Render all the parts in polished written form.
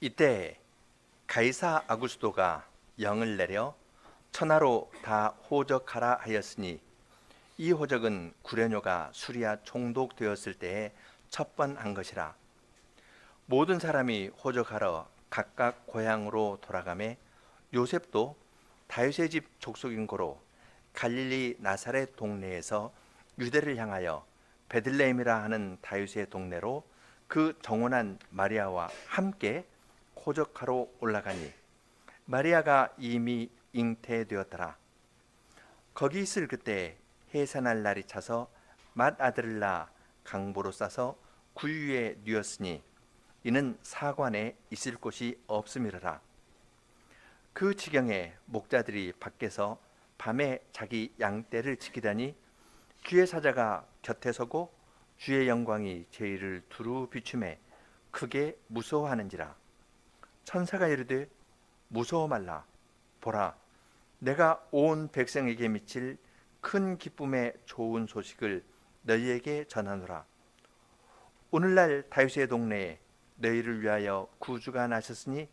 이때 가이사 아구스도가 영을 내려 천하로 다 호적하라 하였으니 이 호적은 구레뇨가 수리아 총독되었을 때에 첫 번 한 것이라. 모든 사람이 호적하러 각각 고향으로 돌아가매 요셉도 다윗의 집 족속인 고로 갈릴리 나사렛 동네에서 유대를 향하여 베들레헴이라 하는 다윗의 동네로 그 정혼한 마리아와 함께 호적하러 올라가니 마리아가 이미 잉태되었더라. 거기 있을 그때 해산할 날이 차서 맏아들을 낳아 강보로 싸서 구유에 뉘었으니 이는 사관에 있을 곳이 없음이로라. 그 지경에 목자들이 밖에서 밤에 자기 양떼를 지키다니 주의 사자가 곁에 서고 주의 영광이 제일을 두루 비추매 크게 무서워하는지라. 천사가 이르되 무서워 말라. 보라, 내가 온 백성에게 미칠 큰 기쁨의 좋은 소식을 너희에게 전하노라. 오늘날 다윗의 동네에 너희를 위하여 구주가 나셨으니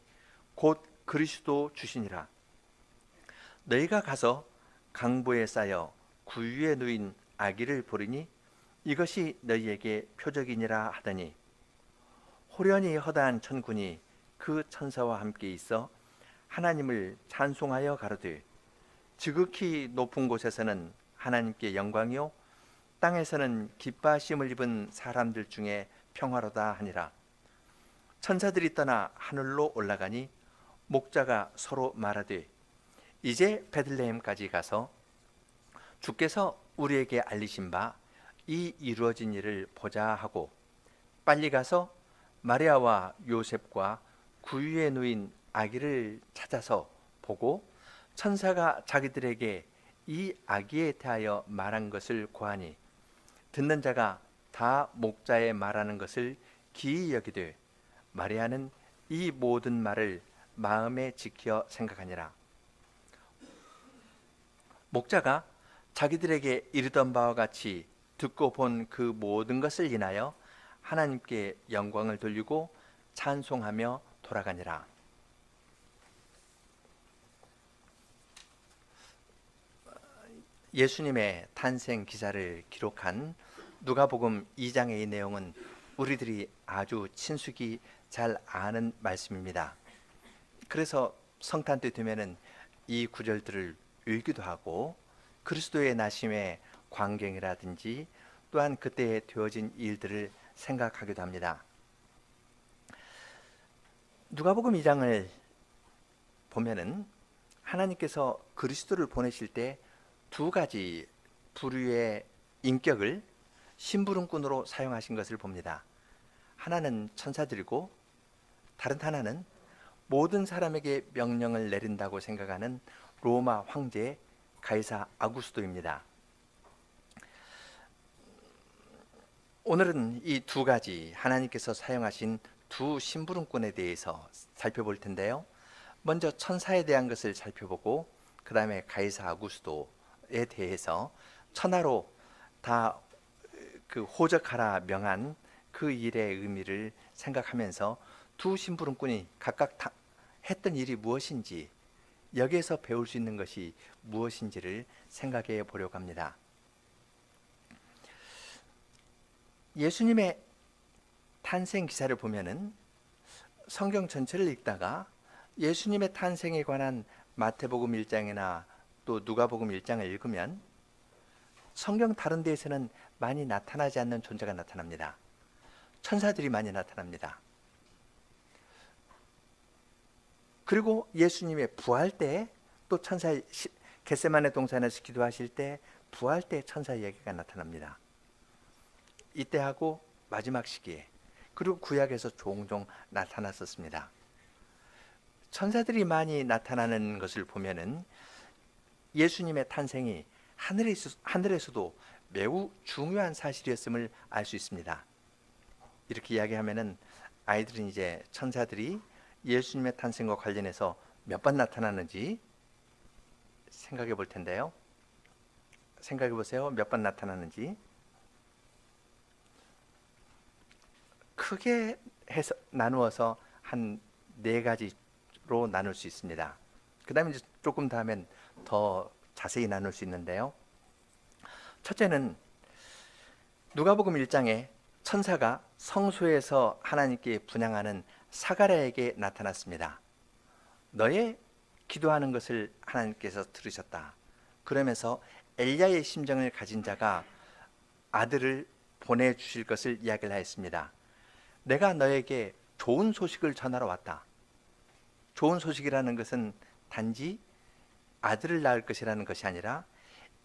곧 그리스도 주시니라. 너희가 가서 강보에 쌓여 구유에 누인 아기를 보리니 이것이 너희에게 표적이니라 하더니 호련히 허다한 천군이 그 천사와 함께 있어 하나님을 찬송하여 가로되 지극히 높은 곳에서는 하나님께 영광이요 땅에서는 기뻐하심을 입은 사람들 중에 평화로다 하니라. 천사들이 떠나 하늘로 올라가니 목자가 서로 말하되 이제 베들레헴까지 가서 주께서 우리에게 알리신 바 이 이루어진 일을 보자 하고 빨리 가서 마리아와 요셉과 구유에 누인 아기를 찾아서 보고 천사가 자기들에게 이 아기에 대하여 말한 것을 고하니 듣는 자가 다 목자의 말하는 것을 기이 여기되 마리아는 이 모든 말을 마음에 지켜 생각하니라. 목자가 자기들에게 이르던 바와 같이 듣고 본 그 모든 것을 인하여 하나님께 영광을 돌리고 찬송하며 돌아가니라. 예수님의 탄생 기사를 기록한 누가복음 2장의 이 내용은 우리들이 아주 친숙이 잘 아는 말씀입니다. 그래서 성탄 때 되면은 이 구절들을 읽기도 하고 그리스도의 나심의 광경이라든지 또한 그때에 되어진 일들을 생각하기도 합니다. 누가복음 2장을 보면은 하나님께서 그리스도를 보내실 때 두 가지 부류의 인격을 심부름꾼으로 사용하신 것을 봅니다. 하나는 천사들이고 다른 하나는 모든 사람에게 명령을 내린다고 생각하는 로마 황제 가이사 아구스도입니다. 오늘은 이 두 가지 하나님께서 사용하신 두 심부름꾼에 대해서 살펴볼 텐데요. 먼저 천사에 대한 것을 살펴보고 그 다음에 가이사 아구스도에 대해서 천하로 다 그 호적하라 명한 그 일의 의미를 생각하면서 두 심부름꾼이 각각 했던 일이 무엇인지 여기에서 배울 수 있는 것이 무엇인지를 생각해 보려고 합니다. 예수님의 탄생 기사를 보면은 성경 전체를 읽다가 예수님의 탄생에 관한 마태복음 1장이나 또 누가복음 1장을 읽으면 성경 다른 데에서는 많이 나타나지 않는 존재가 나타납니다. 천사들이 많이 나타납니다. 그리고 예수님의 부활 때 또 천사 겟세마네 동산에서 기도하실 때 부활 때 천사 이야기가 나타납니다. 이때하고 마지막 시기에 그리고 구약에서 종종 나타났었습니다. 천사들이 많이 나타나는 것을 보면은 예수님의 탄생이 하늘에서도 매우 중요한 사실이었음을 알 수 있습니다. 이렇게 이야기하면은 아이들은 이제 천사들이 예수님의 탄생과 관련해서 몇 번 나타나는지 생각해 볼 텐데요. 생각해 보세요. 몇 번 나타나는지. 크게 해서 나누어서 한 네 가지로 나눌 수 있습니다. 그 다음에 조금 더 하면 더 자세히 나눌 수 있는데요. 첫째는 누가복음 1장에 천사가 성소에서 하나님께 분향하는 사가랴에게 나타났습니다. 너의 기도하는 것을 하나님께서 들으셨다. 그러면서 엘리야의 심정을 가진 자가 아들을 보내주실 것을 이야기를 하였습니다. 내가 너에게 좋은 소식을 전하러 왔다. 좋은 소식이라는 것은 단지 아들을 낳을 것이라는 것이 아니라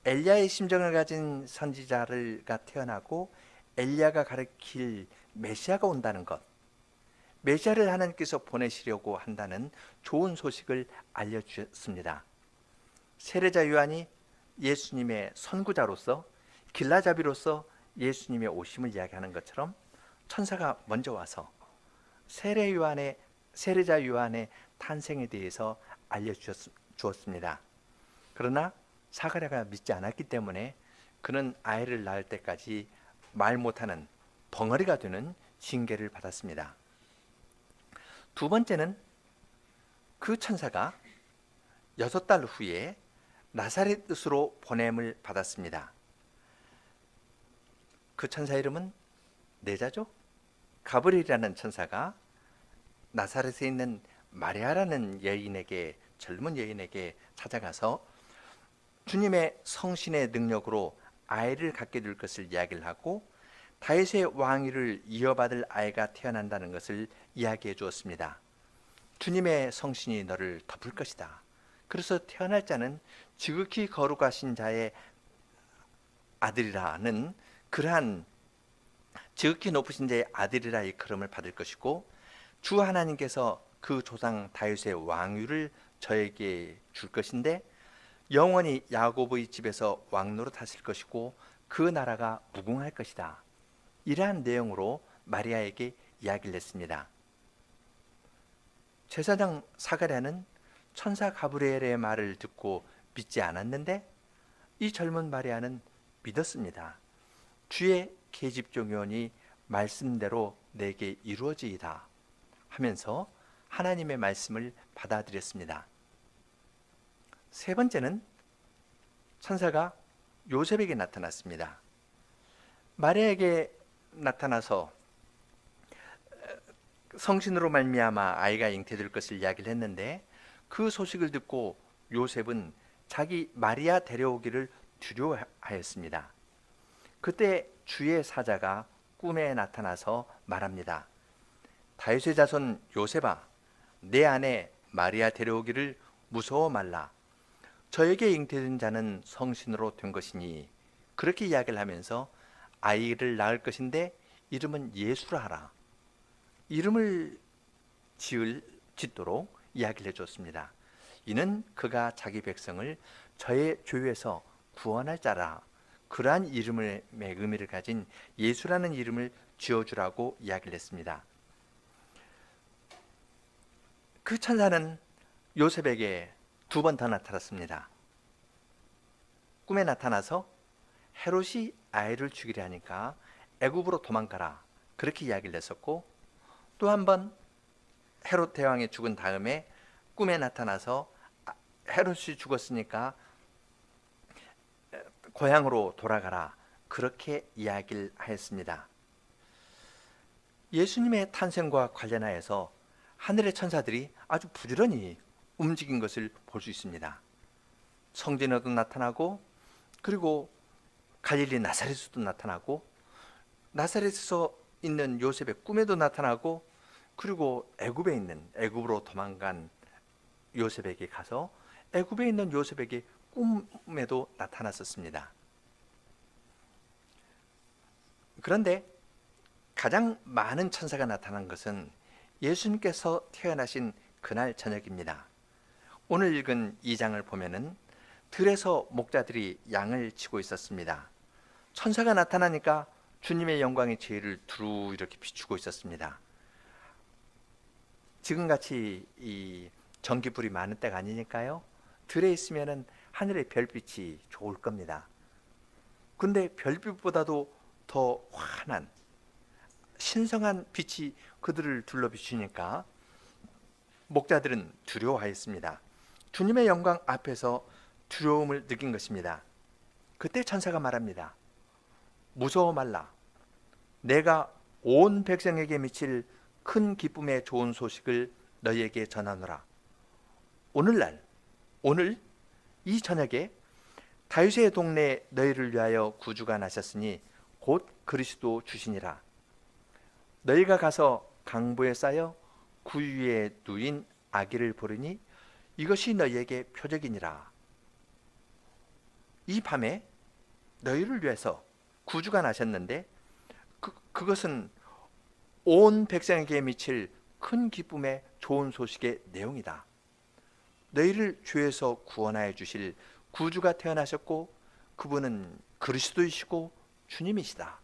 엘리야의 심정을 가진 선지자가 태어나고 엘리야가 가르칠 메시아가 온다는 것, 메시아를 하나님께서 보내시려고 한다는 좋은 소식을 알려주셨습니다. 세례자 요한이 예수님의 선구자로서 길라잡이로서 예수님의 오심을 이야기하는 것처럼 천사가 먼저 와서 세례자 요한의 탄생에 대해서 알려주었습니다. 그러나 사가랴가 믿지 않았기 때문에 그는 아이를 낳을 때까지 말 못하는 벙어리가 되는 징계를 받았습니다. 두 번째는 그 천사가 6달 후에 나사렛으로 보냄을 받았습니다. 그 천사 이름은 내자죠. 가브리엘이라는 천사가 나사렛에 있는 마리아라는 젊은 여인에게 찾아가서 주님의 성신의 능력으로 아이를 갖게 될 것을 이야기를 하고 다윗의 왕위를 이어받을 아이가 태어난다는 것을 이야기해 주었습니다. 주님의 성신이 너를 덮을 것이다. 그래서 태어날 자는 지극히 거룩하신 자의 아들이라는 그러한 지극히 높으신 자의 아들이라 일컬음을 받을 것이고 주 하나님께서 그 조상 다윗의 왕위를 저에게 줄 것인데 영원히 야곱의 집에서 왕노릇 하실 것이고 그 나라가 무궁할 것이다. 이러한 내용으로 마리아에게 이야기를 했습니다. 제사장 사가랴는 천사 가브리엘의 말을 듣고 믿지 않았는데 이 젊은 마리아는 믿었습니다. 주의 계집종이오니 말씀대로 내게 이루어지이다 하면서 하나님의 말씀을 받아들였습니다. 세 번째는 천사가 요셉에게 나타났습니다. 마리아에게 나타나서 성신으로 말미암아 아이가 잉태될 것을 이야기를 했는데 그 소식을 듣고 요셉은 자기 마리아 데려오기를 두려워하였습니다. 그때 주의 사자가 꿈에 나타나서 말합니다. 다윗의 자손 요셉아, 내 아내 마리아 데려오기를 무서워 말라. 저에게 잉태된 자는 성신으로 된 것이니 그렇게 이야기를 하면서 아이를 낳을 것인데 이름은 예수라 하라. 이름을 짓도록 이야기를 해줬습니다. 이는 그가 자기 백성을 저의 죄에서 구원할 자라. 그러한 이름의 의미를 가진 예수라는 이름을 지어주라고 이야기를 했습니다. 그 천사는 요셉에게 2번 더 나타났습니다. 꿈에 나타나서 헤롯이 아이를 죽이려 하니까 애굽으로 도망가라 그렇게 이야기를 했었고 또 한 번 헤롯 대왕이 죽은 다음에 꿈에 나타나서 헤롯이 죽었으니까 고향으로 돌아가라 그렇게 이야기를 하였습니다. 예수님의 탄생과 관련하여서 하늘의 천사들이 아주 부지런히 움직인 것을 볼 수 있습니다. 성전에도 나타나고 그리고 갈릴리 나사렛에도 나타나고 나사렛에서 있는 요셉의 꿈에도 나타나고 그리고 애굽으로 도망간 요셉에게 가서 애굽에 있는 요셉에게 꿈에도 나타났었습니다. 그런데 가장 많은 천사가 나타난 것은 예수님께서 태어나신 그날 저녁입니다. 오늘 읽은 2장을 보면은 들에서 목자들이 양을 치고 있었습니다. 천사가 나타나니까 주님의 영광의 제일을 두루 이렇게 비추고 있었습니다. 지금같이 이 전기불이 많은 때가 아니니까요. 들에 있으면은 하늘의 별빛이 좋을 겁니다. 근데 별빛보다도 더 환한 신성한 빛이 그들을 둘러 비추니까 목자들은 두려워하였습니다. 주님의 영광 앞에서 두려움을 느낀 것입니다. 그때 천사가 말합니다. 무서워 말라. 내가 온 백성에게 미칠 큰 기쁨의 좋은 소식을 너희에게 전하노라. 오늘 이 저녁에 다윗의 동네에 너희를 위하여 구주가 나셨으니 곧 그리스도 주시니라. 너희가 가서 강보에 쌓여 구 위에 누인 아기를 보르니 이것이 너희에게 표적이니라. 이 밤에 너희를 위해서 구주가 나셨는데 그것은 온 백성에게 미칠 큰 기쁨의 좋은 소식의 내용이다. 너희를 죄에서 구원하여 주실 구주가 태어나셨고 그분은 그리스도이시고 주님이시다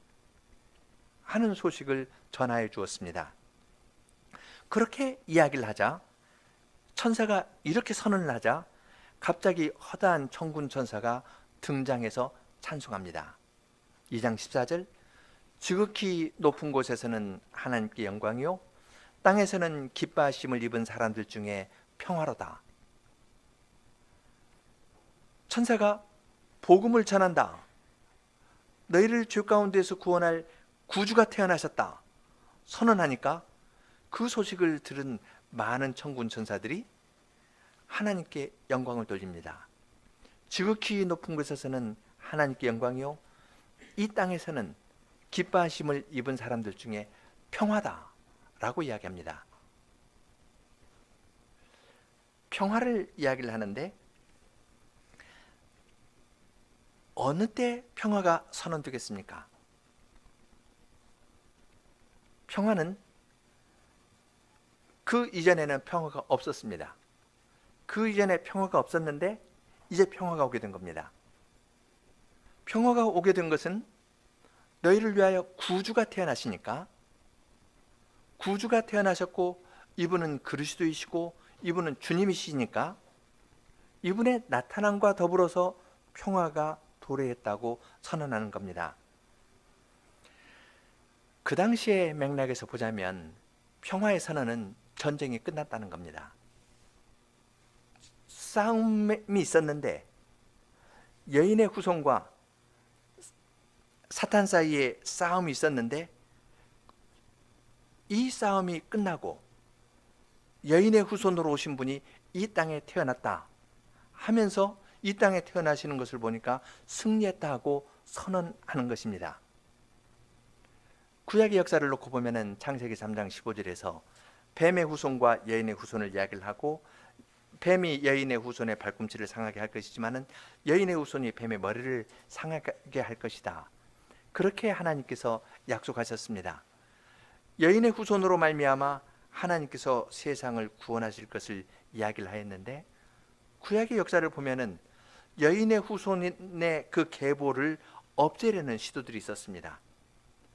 하는 소식을 전하여 주었습니다. 그렇게 이야기를 하자, 천사가 이렇게 선언을 하자 갑자기 허다한 천군 천사가 등장해서 찬송합니다. 2장 14절, 지극히 높은 곳에서는 하나님께 영광이요 땅에서는 기뻐하심을 입은 사람들 중에 평화로다. 천사가 복음을 전한다. 너희를 죄 가운데서 구원할 구주가 태어나셨다 선언하니까 그 소식을 들은 많은 천군 천사들이 하나님께 영광을 돌립니다. 지극히 높은 곳에서는 하나님께 영광이요 이 땅에서는 기뻐하심을 입은 사람들 중에 평화다 라고 이야기합니다. 평화를 이야기를 하는데 어느 때 평화가 선언되겠습니까? 평화는 그 이전에는 평화가 없었습니다. 그 이전에 평화가 없었는데 이제 평화가 오게 된 겁니다. 평화가 오게 된 것은 너희를 위하여 구주가 태어나시니까, 구주가 태어나셨고 이분은 그리스도이시고 이분은 주님이시니까 이분의 나타남과 더불어서 평화가 도래했다고 선언하는 겁니다. 그 당시의 맥락에서 보자면 평화의 선언은 전쟁이 끝났다는 겁니다. 싸움이 있었는데 여인의 후손과 사탄 사이에 싸움이 있었는데 이 싸움이 끝나고 여인의 후손으로 오신 분이 이 땅에 태어났다 하면서 이 땅에 태어나시는 것을 보니까 승리했다 고 선언하는 것입니다. 구약의 역사를 놓고 보면은 창세기 3장 15절에서 뱀의 후손과 여인의 후손을 이야기를 하고 뱀이 여인의 후손의 발꿈치를 상하게 할 것이지만은 여인의 후손이 뱀의 머리를 상하게 할 것이다. 그렇게 하나님께서 약속하셨습니다. 여인의 후손으로 말미암아 하나님께서 세상을 구원하실 것을 이야기를 하였는데 구약의 역사를 보면은 여인의 후손의 그 계보를 없애려는 시도들이 있었습니다.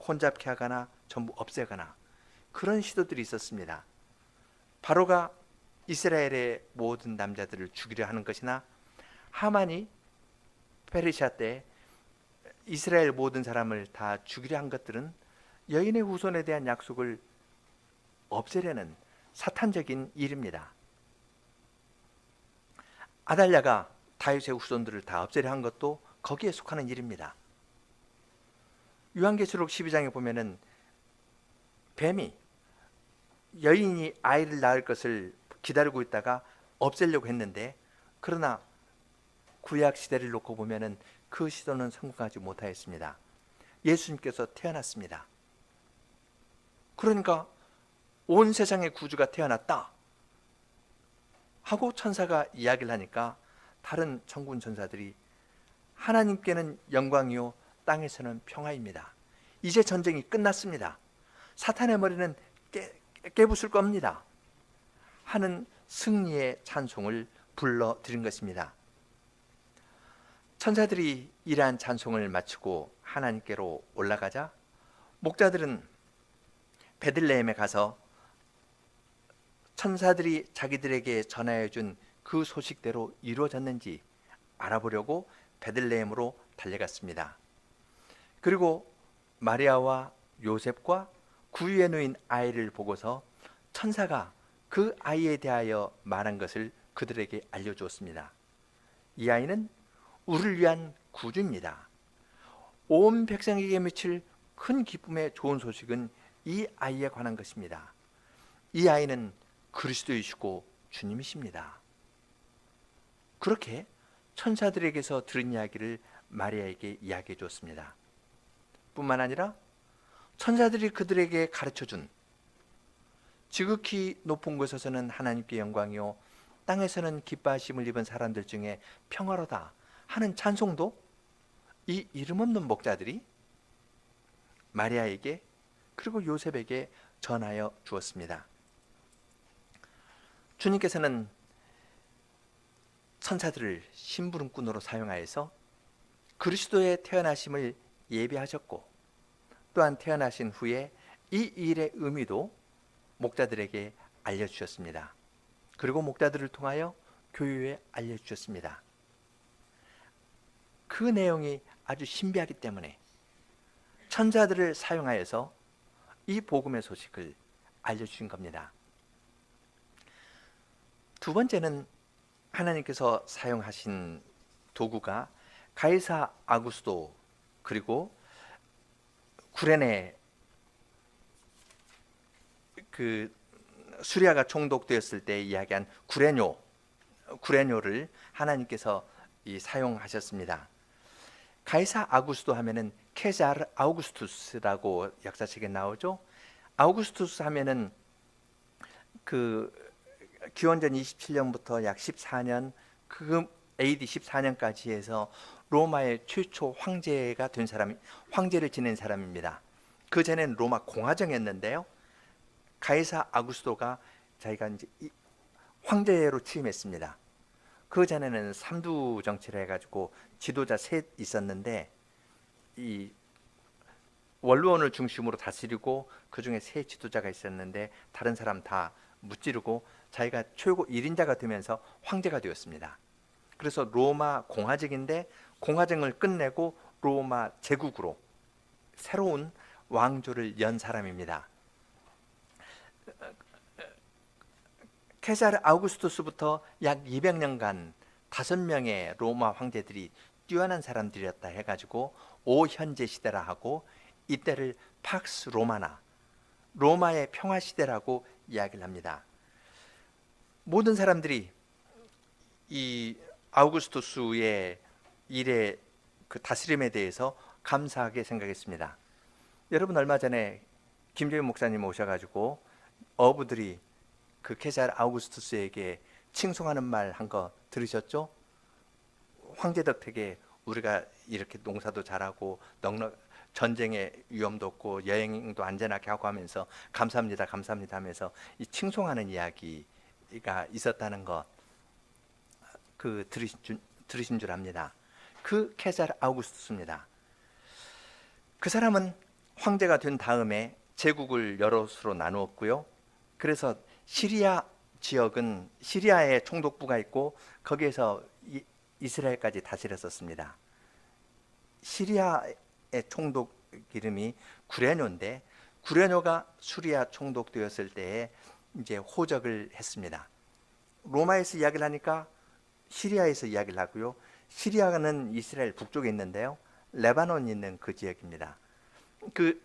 혼잡케 하거나 전부 없애거나 그런 시도들이 있었습니다. 바로가 이스라엘의 모든 남자들을 죽이려 하는 것이나 하만이 페르시아 때 이스라엘 모든 사람을 다 죽이려 한 것들은 여인의 후손에 대한 약속을 없애려는 사탄적인 일입니다. 아달랴가 다윗의 후손들을 다 없애려 한 것도 거기에 속하는 일입니다. 요한계시록 12장에 보면은 뱀이 여인이 아이를 낳을 것을 기다리고 있다가 없애려고 했는데 그러나 구약 시대를 놓고 보면은 그 시도는 성공하지 못하였습니다. 예수님께서 태어났습니다. 그러니까 온 세상의 구주가 태어났다 하고 천사가 이야기를 하니까 다른 천군 천사들이 하나님께는 영광이요 땅에서는 평화입니다. 이제 전쟁이 끝났습니다. 사탄의 머리는 깨부술 겁니다 하는 승리의 찬송을 불러드린 것입니다. 천사들이 이러한 찬송을 마치고 하나님께로 올라가자 목자들은 베들레헴에 가서 천사들이 자기들에게 전하여 준 그 소식대로 이루어졌는지 알아보려고 베들레헴으로 달려갔습니다. 그리고 마리아와 요셉과 구유에 누인 아이를 보고서 천사가 그 아이에 대하여 말한 것을 그들에게 알려주었습니다. 이 아이는 우리를 위한 구주입니다. 온 백성에게 미칠 큰 기쁨의 좋은 소식은 이 아이에 관한 것입니다. 이 아이는 그리스도이시고 주님이십니다. 그렇게 천사들에게서 들은 이야기를 마리아에게 이야기해 주었습니다. 뿐만 아니라 천사들이 그들에게 가르쳐준 지극히 높은 곳에서는 하나님께 영광이요 땅에서는 기뻐하심을 입은 사람들 중에 평화로다 하는 찬송도 이 이름 없는 목자들이 마리아에게 그리고 요셉에게 전하여 주었습니다. 주님께서는 천사들을 심부름꾼으로 사용하여서 그리스도의 태어나심을 예비하셨고, 또한 태어나신 후에 이 일의 의미도 목자들에게 알려주셨습니다. 그리고 목자들을 통하여 교회에 알려주셨습니다. 그 내용이 아주 신비하기 때문에 천사들을 사용하여서 이 복음의 소식을 알려주신 겁니다. 두 번째는 하나님께서 사용하신 도구가 가이사 아구스도 그리고 구레네 그 수리아가 총독되었을 때 이야기한 구레뇨를 하나님께서 사용하셨습니다. 가이사 아구스도 하면은 케사르 아우구스투스라고 역사책에 나오죠. 아우구스투스 하면은 그 기원전 27년부터 약 14년 그 AD 14년까지 해서 로마의 최초 황제가 된 사람이 황제를 지낸 사람입니다. 그 전에는 로마 공화정이었는데요. 가이사 아구스도가 자기가 이제 황제로 취임했습니다. 그 전에는 삼두 정치를 해가지고 지도자 셋 있었는데 이 원로원을 중심으로 다스리고 그 중에 세 지도자가 있었는데 다른 사람 다 무찌르고 자기가 최고 1인자가 되면서 황제가 되었습니다. 그래서 로마 공화정인데 공화정을 끝내고 로마 제국으로 새로운 왕조를 연 사람입니다. 케사르 아우구스투스부터 약 200년간 5명의 로마 황제들이 뛰어난 사람들이었다 해가지고 오현재 시대라 하고 이때를 팍스 로마나 로마의 평화 시대라고 이야기를 합니다. 모든 사람들이 이 아우구스투스의 일의 그 다스림에 대해서 감사하게 생각했습니다. 여러분 얼마 전에 김재윤 목사님 오셔가지고 어부들이 그 케사르 아우구스투스에게 칭송하는 말 한 거 들으셨죠? 황제 덕택에 우리가 이렇게 농사도 잘하고 전쟁의 위험도 없고 여행도 안전하게 하고 하면서 감사합니다 감사합니다 하면서 이 칭송하는 이야기가 있었다는 거 그 들으신 줄 압니다. 그 케사르 아우구스투스입니다. 그 사람은 황제가 된 다음에 제국을 여럿으로 나누었고요. 그래서 시리아 지역은 시리아에 총독부가 있고 거기에서 이스라엘까지 다스렸었습니다. 시리아의 총독 이름이 구레뇨인데 구레뇨가 수리아 총독 되었을 때에 이제 호적을 했습니다. 로마에서 이야기를 하니까 시리아에서 이야기를 하고요. 시리아는 이스라엘 북쪽에 있는데요. 레바논이 있는 그 지역입니다.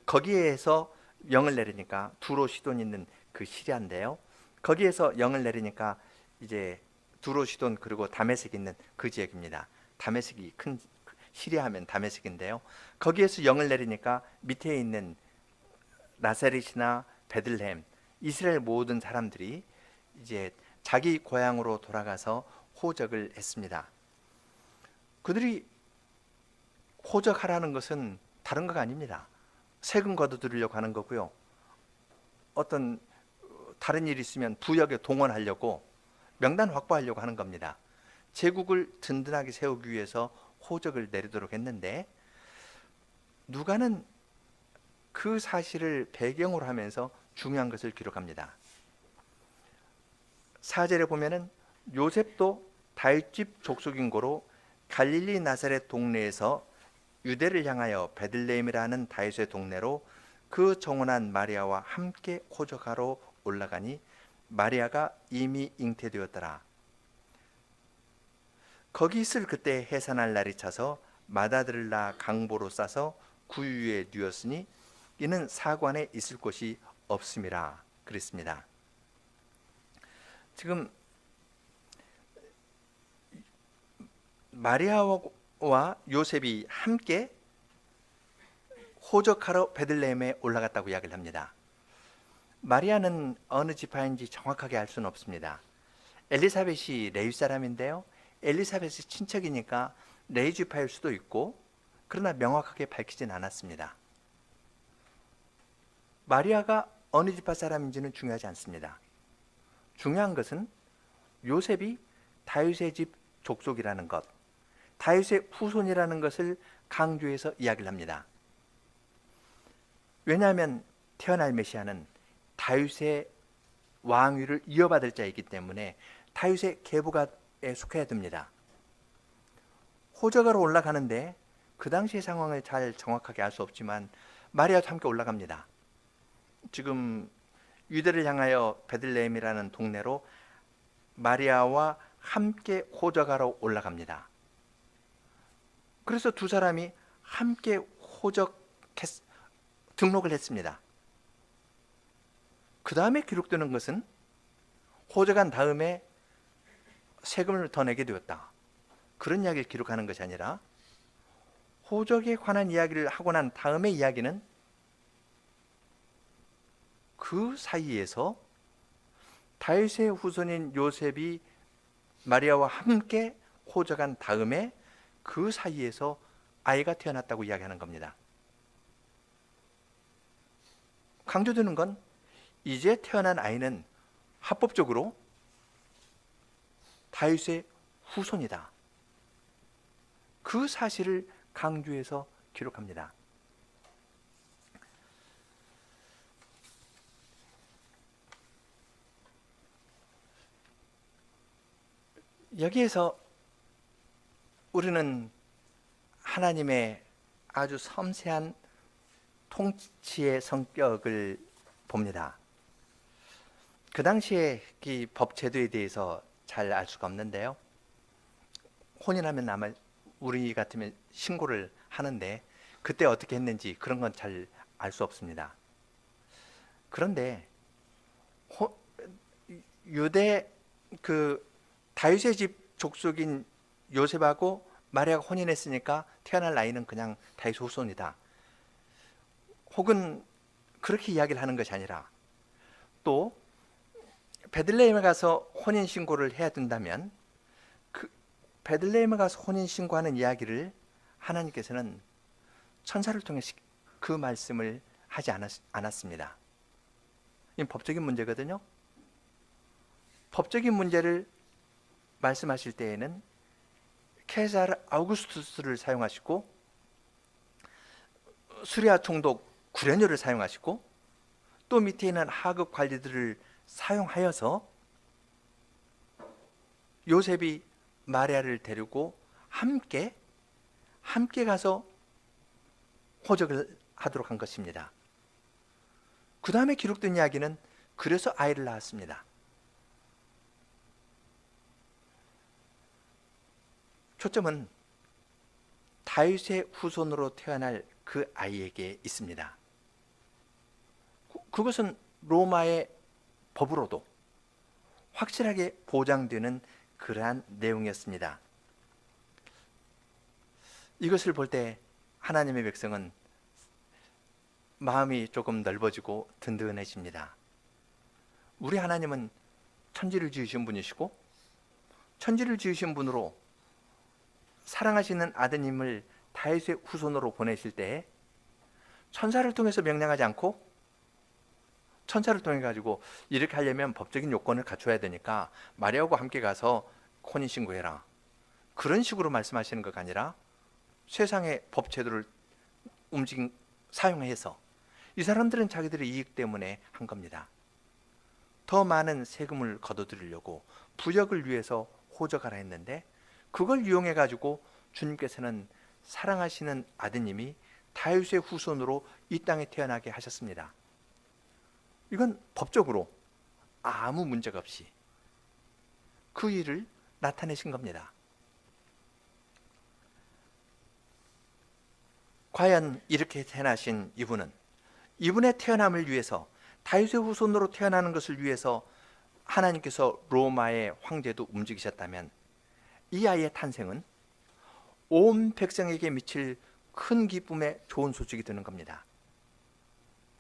거기에서 영을 내리니까 두로 시돈 있는 그 시리아인데요. 거기에서 영을 내리니까 이제 두로 시돈 그리고 다메섹 있는 그 지역입니다. 다메섹이 큰 시리아 하면 다메섹인데요. 거기에서 영을 내리니까 밑에 있는 나사렛이나 베들레헴 이스라엘 모든 사람들이 이제 자기 고향으로 돌아가서 호적을 했습니다. 그들이 호적하라는 것은 다른 거가 아닙니다. 세금 거둬들이려고 하는 거고요. 어떤 다른 일이 있으면 부역에 동원하려고 명단 확보하려고 하는 겁니다. 제국을 든든하게 세우기 위해서 호적을 내리도록 했는데 누가는 그 사실을 배경으로 하면서 중요한 것을 기록합니다. 4절에 보면은 요셉도 다윗집 족속인 고로 갈릴리 나사렛 동네에서 유대를 향하여 베들레헴이라는 다윗의 동네로 그 정혼한 마리아와 함께 호적하러 올라가니 마리아가 이미 잉태되었더라. 거기 있을 그때 해산할 날이 차서 맏아들을 낳아 강보로 싸서 구유에 뉘었으니 이는 사관에 있을 곳이 없음이라 그랬습니다. 지금 마리아와 요셉이 함께 호적하러 베들레헴에 올라갔다고 이야기를 합니다. 마리아는 어느 지파인지 정확하게 알 수는 없습니다. 엘리사벳이 레위 사람인데요, 엘리사벳의 친척이니까 레위 지파일 수도 있고, 그러나 명확하게 밝히진 않았습니다. 마리아가 어느 지파 사람인지는 중요하지 않습니다. 중요한 것은 요셉이 다윗의 집 족속이라는 것, 다윗의 후손이라는 것을 강조해서 이야기를 합니다. 왜냐하면 태어날 메시아는 다윗의 왕위를 이어받을 자이기 때문에 다윗의 계보가에 속해야 됩니다. 호적하러 올라가는데 그 당시의 상황을 잘 정확하게 알 수 없지만 마리아도 함께 올라갑니다. 지금 유대를 향하여 베들레헴이라는 동네로 마리아와 함께 호적하러 올라갑니다. 그래서 두 사람이 함께 등록을 했습니다. 그 다음에 기록되는 것은 호적한 다음에 세금을 더 내게 되었다, 그런 이야기를 기록하는 것이 아니라 호적에 관한 이야기를 하고 난 다음의 이야기는 그 사이에서 다윗의 후손인 요셉이 마리아와 함께 호적한 다음에 그 사이에서 아이가 태어났다고 이야기하는 겁니다. 강조되는 건 이제 태어난 아이는 합법적으로 다윗의 후손이다, 그 사실을 강조해서 기록합니다. 여기에서 우리는 하나님의 아주 섬세한 통치의 성격을 봅니다. 그 당시에 이 법 제도에 대해서 잘 알 수가 없는데요, 혼인하면 아마 우리 같으면 신고를 하는데 그때 어떻게 했는지 그런 건 잘 알 수 없습니다. 그런데 유대 다윗의 집 족속인 요셉하고 마리아가 혼인했으니까 태어날 아이는 그냥 다윗 후손이다, 혹은 그렇게 이야기를 하는 것이 아니라 또 베들레헴에 가서 혼인신고를 해야 된다면 그 베들레헴에 가서 혼인신고하는 이야기를 하나님께서는 천사를 통해 그 말씀을 하지 않았습니다. 이 법적인 문제거든요. 법적인 문제를 말씀하실 때에는 케사르 아우구스투스를 사용하시고 수리아 총독 구레뇨를 사용하시고 또 밑에 있는 하급 관리들을 사용하여서 요셉이 마리아를 데리고 함께 가서 호적을 하도록 한 것입니다. 그 다음에 기록된 이야기는 그래서 아이를 낳았습니다. 초점은 다윗의 후손으로 태어날 그 아이에게 있습니다. 그것은 로마의 법으로도 확실하게 보장되는 그러한 내용이었습니다. 이것을 볼 때 하나님의 백성은 마음이 조금 넓어지고 든든해집니다. 우리 하나님은 천지를 지으신 분이시고 천지를 지으신 분으로 사랑하시는 아드님을 다윗의 후손으로 보내실 때 천사를 통해서 명령하지 않고 천사를 통해 가지고 이렇게 하려면 법적인 요건을 갖춰야 되니까 마리아하고 함께 가서 혼인신고해라, 그런 식으로 말씀하시는 것가 아니라 세상의 법 제도를 사용해서 이 사람들은 자기들의 이익 때문에 한 겁니다. 더 많은 세금을 거둬들이려고 부역을 위해서 호적하라 했는데 그걸 이용해 가지고 주님께서는 사랑하시는 아드님이 다윗의 후손으로 이 땅에 태어나게 하셨습니다. 이건 법적으로 아무 문제가 없이 그 일을 나타내신 겁니다. 과연 이렇게 태어나신 이분은 이분의 태어남을 위해서, 다윗의 후손으로 태어나는 것을 위해서 하나님께서 로마의 황제도 움직이셨다면 이 아이의 탄생은 온 백성에게 미칠 큰 기쁨의 좋은 소식이 되는 겁니다.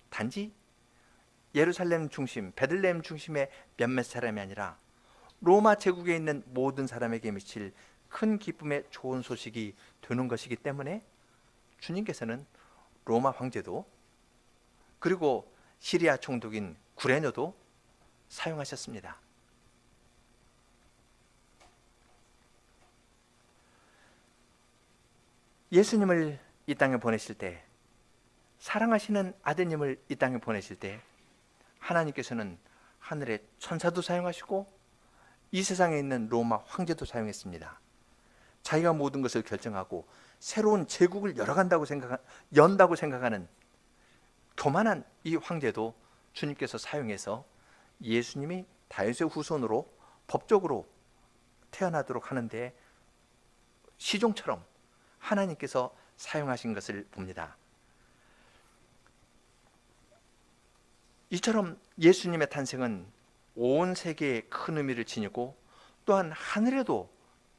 단지 예루살렘 중심, 베들레헴 중심의 몇몇 사람이 아니라 로마 제국에 있는 모든 사람에게 미칠 큰 기쁨의 좋은 소식이 되는 것이기 때문에 주님께서는 로마 황제도 그리고 시리아 총독인 구레뇨도 사용하셨습니다. 예수님을 이 땅에 보내실 때, 사랑하시는 아드님을 이 땅에 보내실 때 하나님께서는 하늘의 천사도 사용하시고 이 세상에 있는 로마 황제도 사용했습니다. 자기가 모든 것을 결정하고 새로운 제국을 연다고 생각하는 교만한 이 황제도 주님께서 사용해서 예수님이 다윗의 후손으로 법적으로 태어나도록 하는데 시종처럼 하나님께서 사용하신 것을 봅니다. 이처럼 예수님의 탄생은 온 세계에 큰 의미를 지니고 또한 하늘에도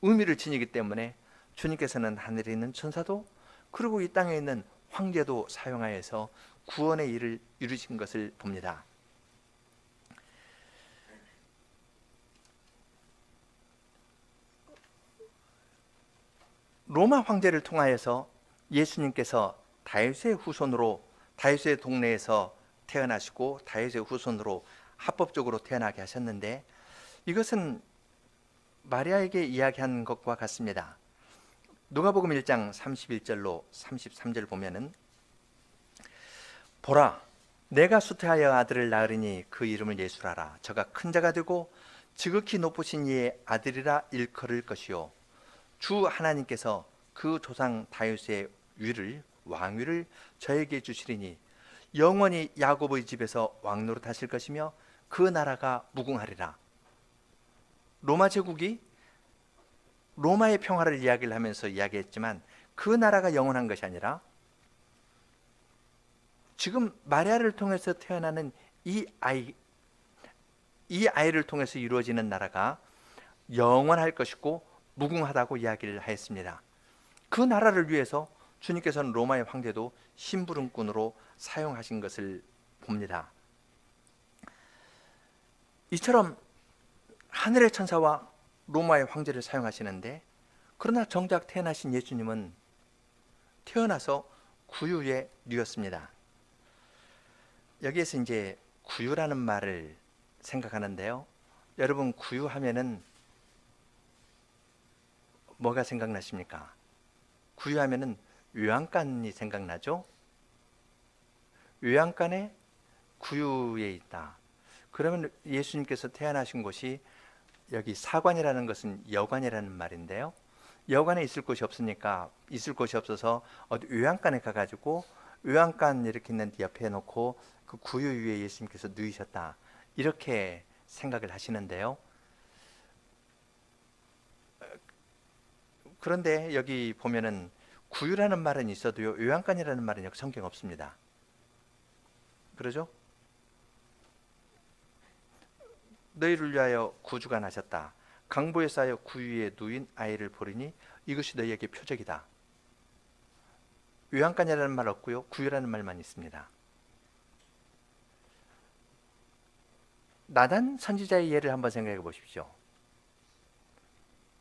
의미를 지니기 때문에 주님께서는 하늘에 있는 천사도 그리고 이 땅에 있는 황제도 사용하여서 구원의 일을 이루신 것을 봅니다. 로마 황제를 통하여서 예수님께서 다윗의 후손으로 다윗의 동네에서 태어나시고 다윗의 후손으로 합법적으로 태어나게 하셨는데 이것은 마리아에게 이야기한 것과 같습니다. 누가복음 1장 31절로 33절 보면은 보라 내가 수태하여 아들을 낳으리니 그 이름을 예수라라. 저가 큰 자가 되고 지극히 높으신 이의 아들이라 일컬을 것이요 주 하나님께서 그 조상 다윗의 왕위를 저에게 주시리니 영원히 야곱의 집에서 왕노릇 하실 것이며 그 나라가 무궁하리라. 로마 제국이 로마의 평화를 이야기를 하면서 이야기했지만 그 나라가 영원한 것이 아니라 지금 마리아를 통해서 태어나는 이 아이를 통해서 이루어지는 나라가 영원할 것이고 무궁하다고 이야기를 하였습니다. 그 나라를 위해서 주님께서는 로마의 황제도 심부름꾼으로 사용하신 것을 봅니다. 이처럼 하늘의 천사와 로마의 황제를 사용하시는데 그러나 정작 태어나신 예수님은 태어나서 구유의 뉘었습니다. 여기에서 이제 구유라는 말을 생각하는데요. 여러분 구유하면은 뭐가 생각나십니까? 구유하면은 요양간이 생각나죠? 요양간에 구유에 있다. 그러면 예수님께서 태어나신 곳이 여기 사관이라는 것은 여관이라는 말인데요. 여관에 있을 곳이 없으니까 있을 곳이 없어서 어디 요양간에 가가지고 요양간 이렇게 있는 옆에 놓고 그 구유 위에 예수님께서 누이셨다. 이렇게 생각을 하시는데요. 그런데 여기 보면은 구유라는 말은 있어도요. 요양간이라는 말은 여기 성경 없습니다. 그러죠? 너희를 위하여 구주가 나셨다. 강보에 쌓여 구유에 누인 아이를 보리니 이것이 너희에게 표적이다. 요양간이라는 말 없고요. 구유라는 말만 있습니다. 나단 선지자의 예를 한번 생각해 보십시오.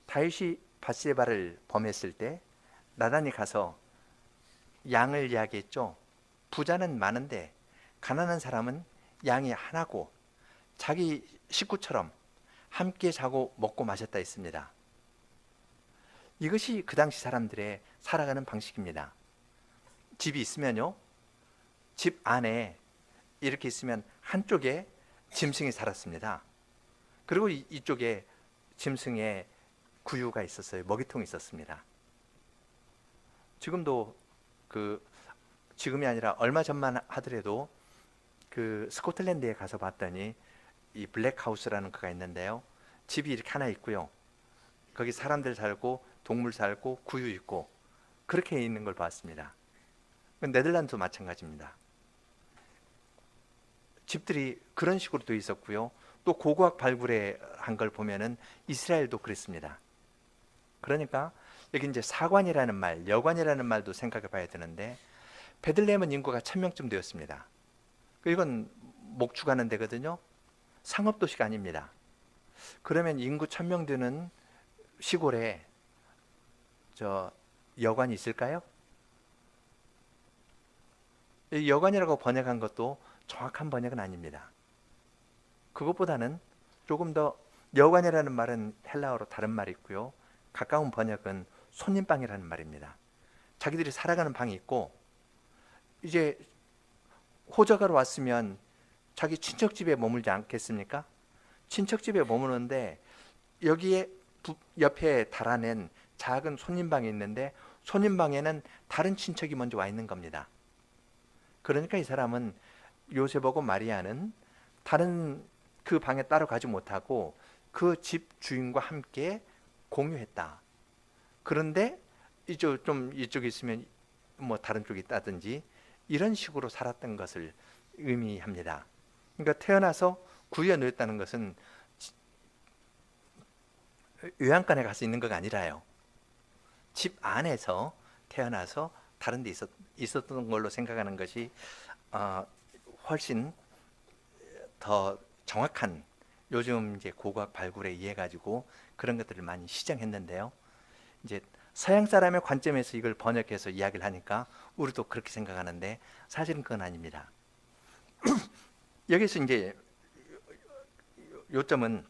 다윗이 밧세바를 범했을 때 나단이 가서 양을 이야기했죠. 부자는 많은데 가난한 사람은 양이 하나고 자기 식구처럼 함께 자고 먹고 마셨다 했습니다. 이것이 그 당시 사람들의 살아가는 방식입니다. 집이 있으면요, 집 안에 이렇게 있으면 한쪽에 짐승이 살았습니다. 그리고 이쪽에 짐승의 구유가 있었어요. 먹이통이 있었습니다. 지금도 지금이 아니라 얼마 전만 하더라도 그 스코틀랜드에 가서 봤더니 이 블랙하우스라는 거가 있는데요. 집이 이렇게 하나 있고요. 거기 사람들 살고 동물 살고 구유 있고 그렇게 있는 걸 봤습니다. 네덜란드도 마찬가지입니다. 집들이 그런 식으로 돼 있었고요. 또 고고학 발굴에 한 걸 보면은 이스라엘도 그랬습니다. 그러니까 여기 이제 사관이라는 말, 여관이라는 말도 생각해 봐야 되는데 베들레헴은 인구가 1000명쯤 되었습니다. 이건 목축 하는 데거든요. 상업 도시가 아닙니다. 그러면 인구 1000명 되는 시골에 저 여관이 있을까요? 이 여관이라고 번역한 것도 정확한 번역은 아닙니다. 그것보다는 조금 더 여관이라는 말은 헬라어로 다른 말이 있고요. 가까운 번역은 손님방이라는 말입니다. 자기들이 살아가는 방이 있고 이제 호적하러 왔으면 자기 친척집에 머물지 않겠습니까? 친척집에 머무는데 여기에 옆에 달아낸 작은 손님방이 있는데 손님방에는 다른 친척이 먼저 와 있는 겁니다. 그러니까 이 사람은 요셉하고 마리아는 다른 그 방에 따로 가지 못하고 그 집 주인과 함께 공유했다. 그런데 이쪽에 있으면 뭐 다른 쪽이 있다든지 이런 식으로 살았던 것을 의미합니다. 그러니까 태어나서 구유에 놓였다는 것은 요양간에 가서 있는 것가 아니라요. 집 안에서 태어나서 다른 데 있었던 걸로 생각하는 것이 훨씬 더 정확한 요즘 이제 고고학 발굴에 의해 가지고 그런 것들을 많이 시정했는데요. 이제 서양 사람의 관점에서 이걸 번역해서 이야기를 하니까 우리도 그렇게 생각하는데 사실은 그건 아닙니다. 여기서 이제 요점은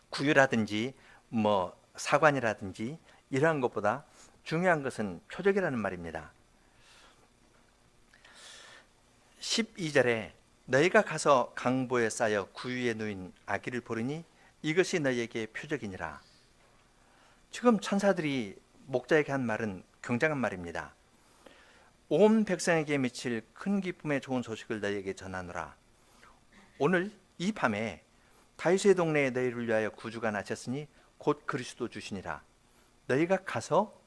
구유라든지 뭐 사관이라든지 이러한 것보다 중요한 것은 표적이라는 말입니다. 12절에 너희가 가서 강보에 쌓여 구유에 누인 아기를 보리니 이것이 너희에게 표적이니라. 지금 천사들이 목자에게 한 말은 굉장한 말입니다. 온 백성에게 미칠 큰 기쁨의 좋은 소식을 너희에게 전하노라. 오늘 이 밤에 다윗의 동네에 너희를 위하여 구주가 나셨으니 곧 그리스도 주시니라. 너희가 가서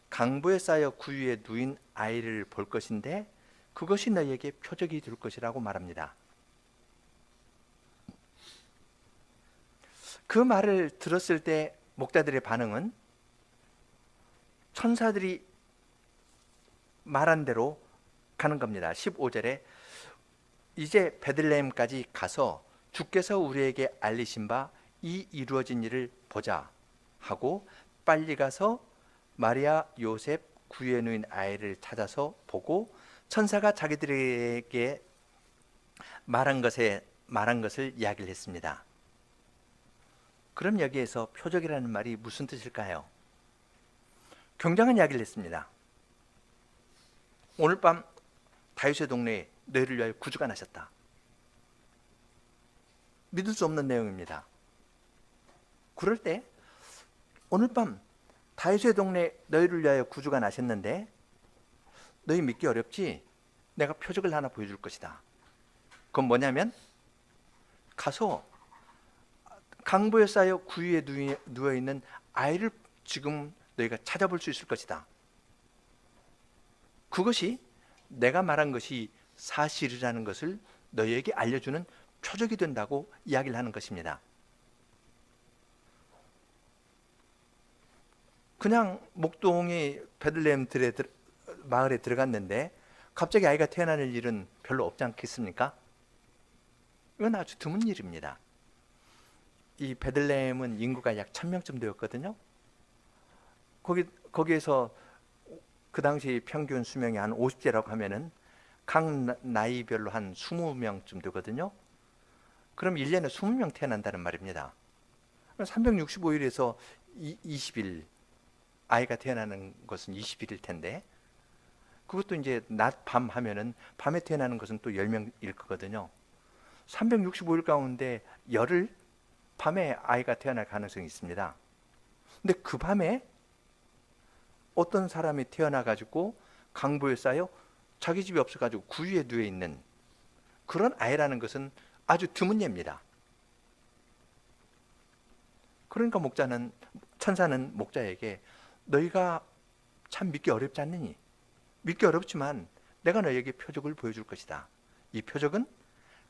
강보에 쌓여 구유에 누인 아이를 볼 것인데 그것이 너희에게 표적이 될 것이라고 말합니다. 그 말을 들었을 때 목자들의 반응은 천사들이 말한 대로 가는 겁니다. 15절에 이제 베들레헴까지 가서 주께서 우리에게 알리신 바 이 이루어진 일을 보자 하고 빨리 가서 마리아 요셉 구유에 누인 아이를 찾아서 보고 천사가 자기들에게 말한 것을 이야기를 했습니다. 그럼 여기에서 표적이라는 말이 무슨 뜻일까요? 굉장한 이야기를 했습니다. 오늘 밤 다윗의 동네에 너희를 위하여 구주가 나셨다. 믿을 수 없는 내용입니다. 그럴 때 오늘 밤 다윗의 동네에 너희를 위하여 구주가 나셨는데 너희 믿기 어렵지? 내가 표적을 하나 보여줄 것이다. 그건 뭐냐면 가서 강보에 쌓여 구유에 누워있는 아이를 지금 너희가 찾아볼 수 있을 것이다. 그것이 내가 말한 것이 사실이라는 것을 너희에게 알려주는 표적이 된다고 이야기를 하는 것입니다. 그냥 목동이 베들레헴 마을에 들어갔는데 갑자기 아이가 태어나는 일은 별로 없지 않겠습니까? 이건 아주 드문 일입니다. 이 베들레헴은 인구가 약 1000명쯤 되었거든요. 거기에서 그 당시 평균 수명이 한 50세라고 하면은 각 나이별로 한 20명쯤 되거든요. 그럼 1년에 20명 태어난다는 말입니다. 365일에서 20일 아이가 태어나는 것은 20일일 텐데 그것도 이제 낮, 밤 하면은 밤에 태어나는 것은 또 10명일 거거든요. 365일 가운데 열흘 밤에 아이가 태어날 가능성이 있습니다. 근데 그 밤에 어떤 사람이 태어나가지고 강보에 쌓여 자기 집이 없어가지고 구유에 누워 있는 그런 아이라는 것은 아주 드문 예입니다. 그러니까 천사는 목자에게 너희가 참 믿기 어렵지 않느니? 믿기 어렵지만 내가 너희에게 표적을 보여줄 것이다. 이 표적은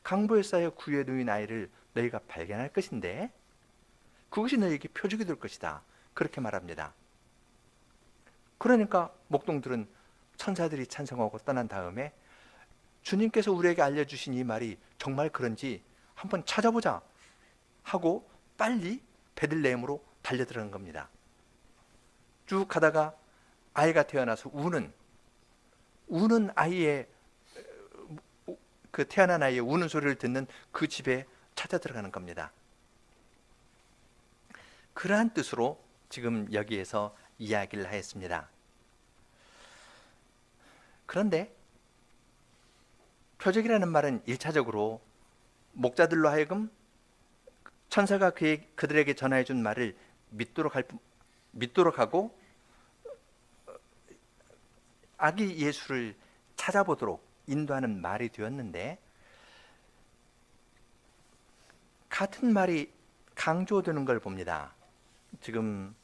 강보에 쌓여 구유에 누인 아이를 너희가 발견할 것인데 그것이 너희에게 표적이 될 것이다. 그렇게 말합니다. 그러니까 목동들은 천사들이 찬송하고 떠난 다음에 주님께서 우리에게 알려주신 이 말이 정말 그런지 한번 찾아보자 하고 빨리 베들레헴으로 달려들어간 겁니다. 쭉 가다가 아이가 태어나서 우는 아이의 그 태어난 아이의 우는 소리를 듣는 그 집에 찾아 들어가는 겁니다. 그러한 뜻으로 지금 여기에서 이야기를 하였습니다. 그런데 표적이라는 말은 1차적으로 목자들로 하여금 천사가 그들에게 전하여 준 말을 믿도록 하고 아기 예수를 찾아보도록 인도하는 말이 되었는데, 같은 말이 강조되는 걸 봅니다. 지금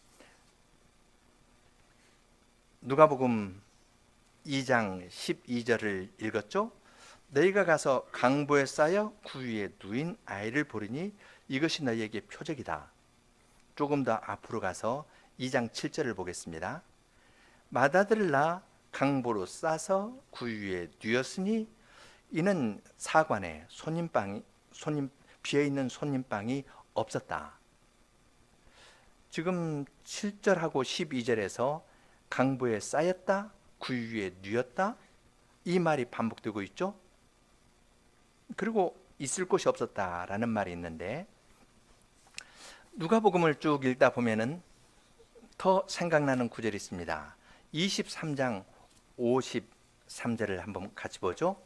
누가복음 2장 12절을 읽었죠? 너희가 가서 강보에 쌓여 구유에 누인 아이를 보리니 이것이 너희에게 표적이다. 조금 더 앞으로 가서 2장 7절을 보겠습니다. 맏아들을 낳아 강보로 싸서 구유에 뉘었으니 이는 사관에 비어있는 손님방이 없었다. 지금 7절하고 12절에서 강보에 쌓였다, 구유에 뉘었다, 이 말이 반복되고 있죠. 그리고 있을 곳이 없었다라는 말이 있는데, 누가복음을 쭉 읽다 보면은 더 생각나는 구절이 있습니다. 23장 53절을 한번 같이 보죠.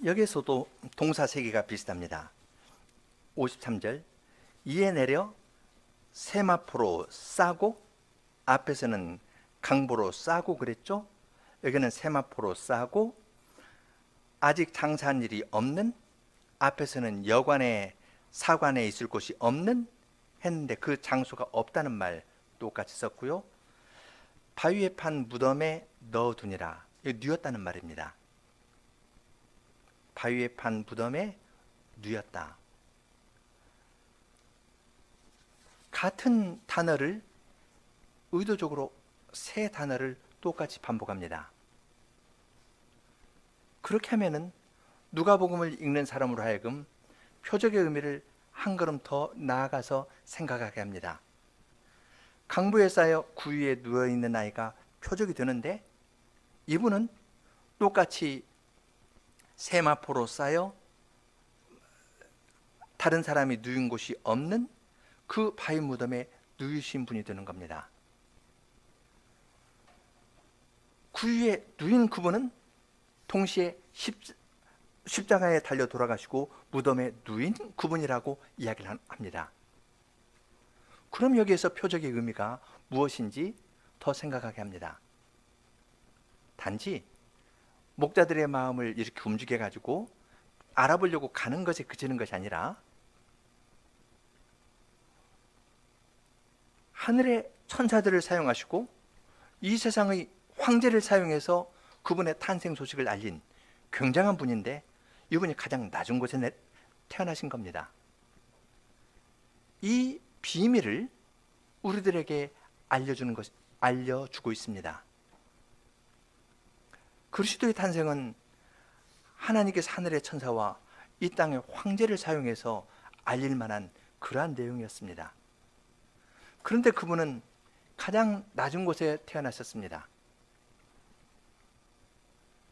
여기에서도 동사 세 개가 비슷합니다. 53절, 이에 내려 세마포로 싸고, 앞에서는 강보로 싸고 그랬죠. 여기는 세마포로 싸고, 아직 장사한 일이 없는, 앞에서는 여관에 사관에 있을 곳이 없는 했는데 그 장소가 없다는 말 똑같이 썼고요. 바위에 판 무덤에 넣어두니라, 이거 뉘었다는 말입니다. 바위에 판 무덤에 뉘었다. 같은 단어를 의도적으로 세 단어를 똑같이 반복합니다. 그렇게 하면은 누가복음을 읽는 사람으로 하여금 표적의 의미를 한 걸음 더 나아가서 생각하게 합니다. 강보에 쌓여 구유에 누워있는 아이가 표적이 되는데, 이분은 똑같이 세마포로 쌓여 다른 사람이 누운 곳이 없는 그 바위 무덤에 누우신 분이 되는 겁니다. 구유에 누인 그분은 동시에 십자가에 달려 돌아가시고 무덤에 누인 그분이라고 이야기를 합니다. 그럼 여기에서 표적의 의미가 무엇인지 더 생각하게 합니다. 단지 목자들의 마음을 이렇게 움직여 가지고 알아보려고 가는 것에 그치는 것이 아니라 하늘의 천사들을 사용하시고 이 세상의 황제를 사용해서 그분의 탄생 소식을 알린 굉장한 분인데, 이분이 가장 낮은 곳에 태어나신 겁니다. 이 비밀을 우리들에게 알려주고 있습니다. 그리스도의 탄생은 하나님께서 하늘의 천사와 이 땅의 황제를 사용해서 알릴 만한 그러한 내용이었습니다. 그런데 그분은 가장 낮은 곳에 태어나셨습니다.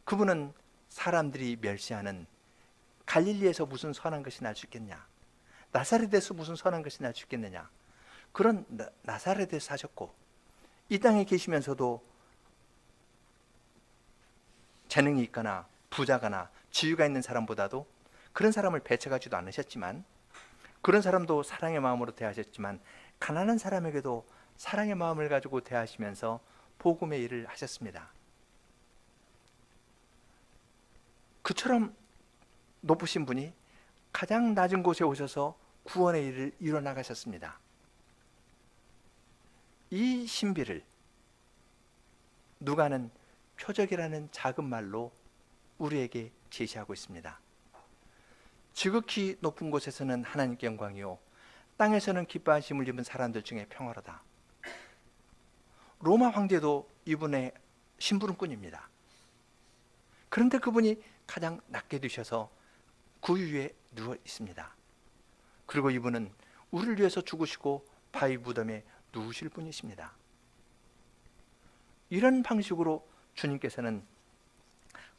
그분은 사람들이 멸시하는 갈릴리에서 무슨 선한 것이 날 수 있겠냐, 나사렛에서 무슨 선한 것이 날 수 있겠느냐, 그런 나사렛에 사셨고, 이 땅에 계시면서도 재능이 있거나 부자거나 지위가 있는 사람보다도 그런 사람을 배척하지도 않으셨지만, 그런 사람도 사랑의 마음으로 대하셨지만, 가난한 사람에게도 사랑의 마음을 가지고 대하시면서 복음의 일을 하셨습니다. 그처럼 높으신 분이 가장 낮은 곳에 오셔서 구원의 일을 이뤄나가셨습니다. 이 신비를 누가는 표적이라는 작은 말로 우리에게 제시하고 있습니다. 지극히 높은 곳에서는 하나님께 영광이요 땅에서는 기뻐하심을 입은 사람들 중에 평화로다. 로마 황제도 이분의 심부름꾼입니다. 그런데 그분이 가장 낮게 드셔서 구유 위에 누워 있습니다. 그리고 이분은 우리를 위해서 죽으시고 바위 무덤에 누우실 분이십니다. 이런 방식으로 주님께서는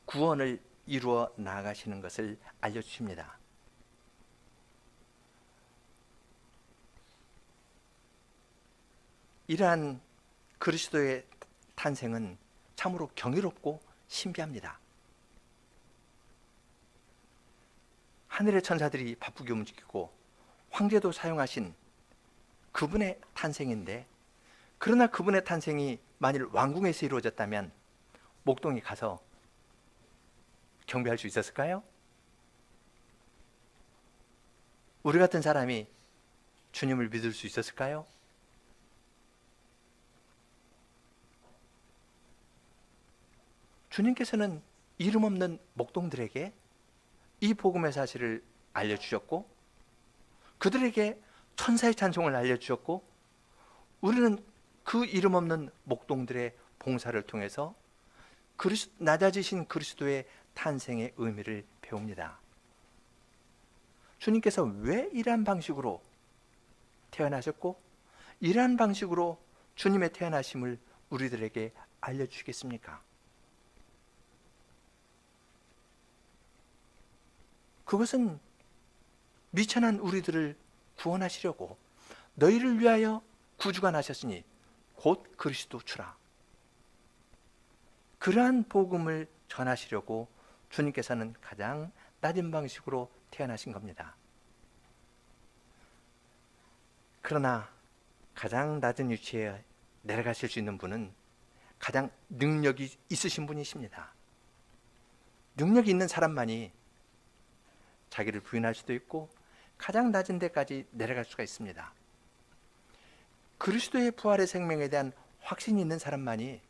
구원을 이루어 나가시는 것을 알려주십니다. 이러한 그리스도의 탄생은 참으로 경이롭고 신비합니다. 하늘의 천사들이 바쁘게 움직이고 황제도 사용하신 그분의 탄생인데, 그러나 그분의 탄생이 만일 왕궁에서 이루어졌다면 목동이 가서 경배할 수 있었을까요? 우리 같은 사람이 주님을 믿을 수 있었을까요? 주님께서는 이름 없는 목동들에게 이 복음의 사실을 알려주셨고, 그들에게 천사의 찬송을 알려주셨고, 우리는 그 이름 없는 목동들의 봉사를 통해서 낮아지신 그리스도의 탄생의 의미를 배웁니다. 주님께서 왜 이러한 방식으로 태어나셨고, 이러한 방식으로 주님의 태어나심을 우리들에게 알려주시겠습니까? 그것은 미천한 우리들을 구원하시려고 너희를 위하여 구주가 나셨으니 곧 그리스도 주라. 그러한 복음을 전하시려고 주님께서는 가장 낮은 방식으로 태어나신 겁니다. 그러나 가장 낮은 위치에 내려가실 수 있는 분은 가장 능력이 있으신 분이십니다. 능력이 있는 사람만이 자기를 부인할 수도 있고 가장 낮은 데까지 내려갈 수가 있습니다. 그리스도의 부활의 생명에 대한 확신이 있는 사람만이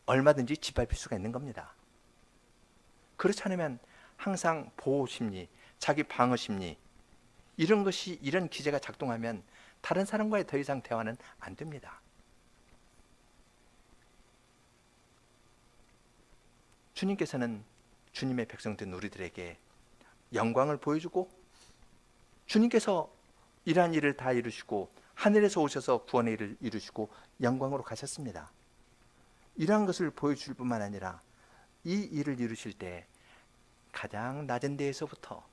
얼마든지 짓밟힐 수가 있는 겁니다. 그렇지 않으면 항상 보호심리, 자기 방어심리, 이런 기제가 작동하면 다른 사람과의 더 이상 대화는 안 됩니다. 주님께서는 주님의 백성된 우리들에게 영광을 보여주고, 주님께서 이러한 일을 다 이루시고 하늘에서 오셔서 구원의 일을 이루시고 영광으로 가셨습니다. 이러한 것을 보여줄 뿐만 아니라 이 일을 이루실 때 가장 낮은 데에서부터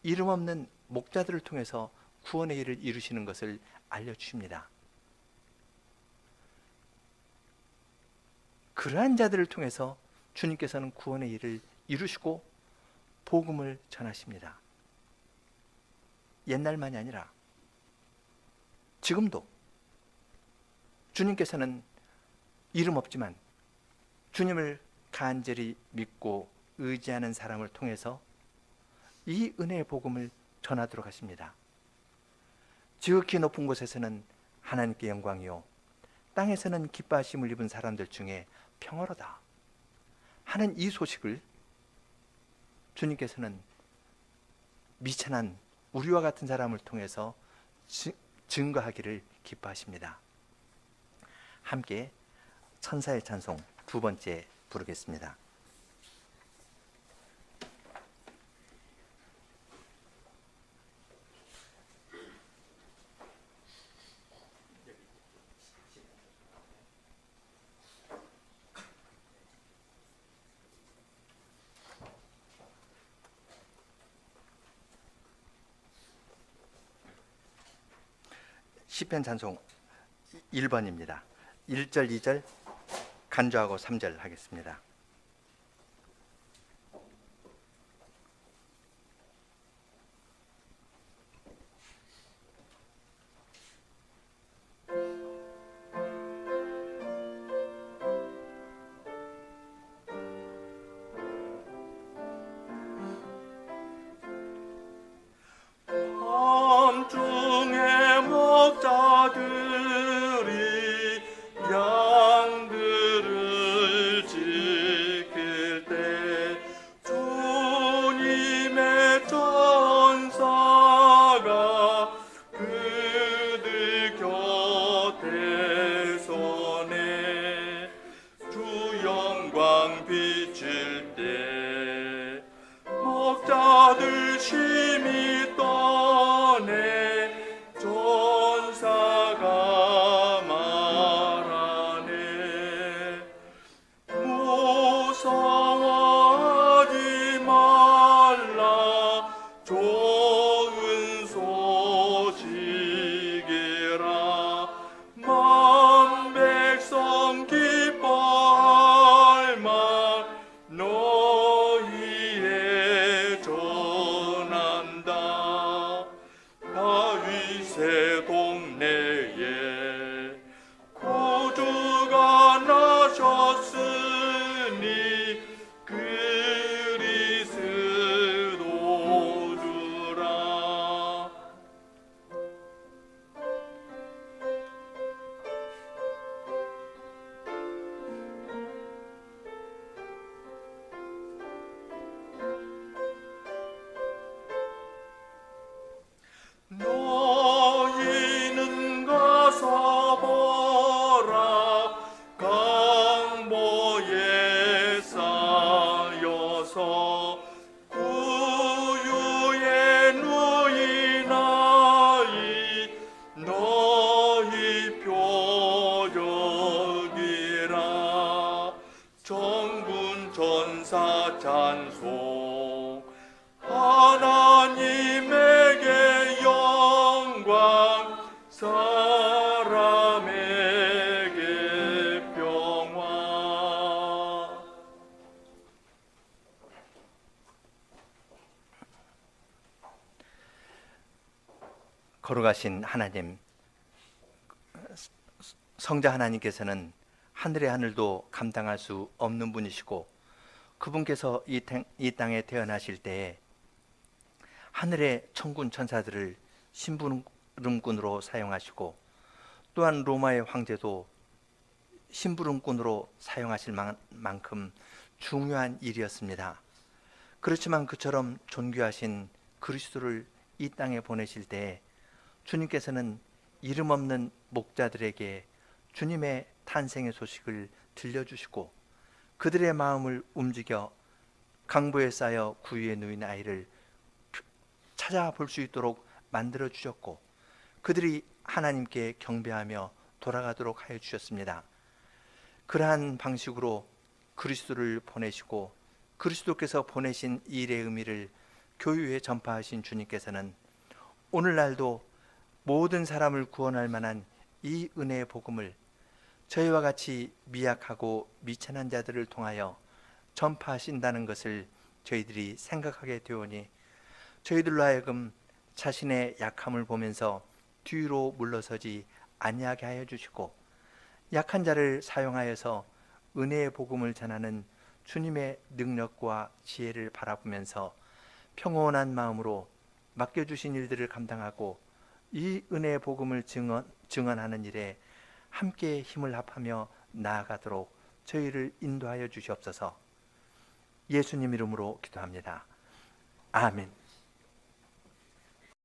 이름 없는 목자들을 통해서 구원의 일을 이루시는 것을 알려주십니다. 그러한 자들을 통해서 주님께서는 구원의 일을 이루시고 복음을 전하십니다. 옛날만이 아니라 지금도 주님께서는 이름 없지만 주님을 간절히 믿고 의지하는 사람을 통해서 이 은혜의 복음을 전하도록 하십니다. 지극히 높은 곳에서는 하나님께 영광이요 땅에서는 기뻐하심을 입은 사람들 중에 평화로다 하는 이 소식을 주님께서는 미천한 우리와 같은 사람을 통해서 증거하기를 기뻐하십니다. 함께 천사의 찬송 두 번째 부르겠습니다. 시편 찬송 1번입니다. 1절, 2절 간주하고 3절 하겠습니다. 너희는 가서 보라. 강보에 쌓여서 구유에 누인 아이 너희 표적이라. 정군 전사 찬송. 하나님에게 영광, 사람에게 평화. 거룩하신 하나님, 성자 하나님께서는 하늘의 하늘도 감당할 수 없는 분이시고, 그분께서 이 땅에 태어나실 때에 하늘의 천군 천사들을 심부름꾼으로 사용하시고, 또한 로마의 황제도 심부름꾼으로 사용하실 만큼 중요한 일이었습니다. 그렇지만 그처럼 존귀하신 그리스도를 이 땅에 보내실 때 주님께서는 이름 없는 목자들에게 주님의 탄생의 소식을 들려주시고, 그들의 마음을 움직여 강보에 쌓여 구유에 누인 아이를 찾아볼 수 있도록 만들어 주셨고, 그들이 하나님께 경배하며 돌아가도록 하여 주셨습니다. 그러한 방식으로 그리스도를 보내시고, 그리스도께서 보내신 일의 의미를 교회에 전파하신 주님께서는 오늘날도 모든 사람을 구원할 만한 이 은혜의 복음을 저희와 같이 미약하고 미천한 자들을 통하여 전파하신다는 것을 저희들이 생각하게 되오니, 저희들로 하여금 자신의 약함을 보면서 뒤로 물러서지 아니하게 하여 주시고, 약한 자를 사용하여서 은혜의 복음을 전하는 주님의 능력과 지혜를 바라보면서 평온한 마음으로 맡겨주신 일들을 감당하고 이 은혜의 복음을 증언하는 일에 함께 힘을 합하며 나아가도록 저희를 인도하여 주시옵소서. 예수님 이름으로 기도합니다. 아멘.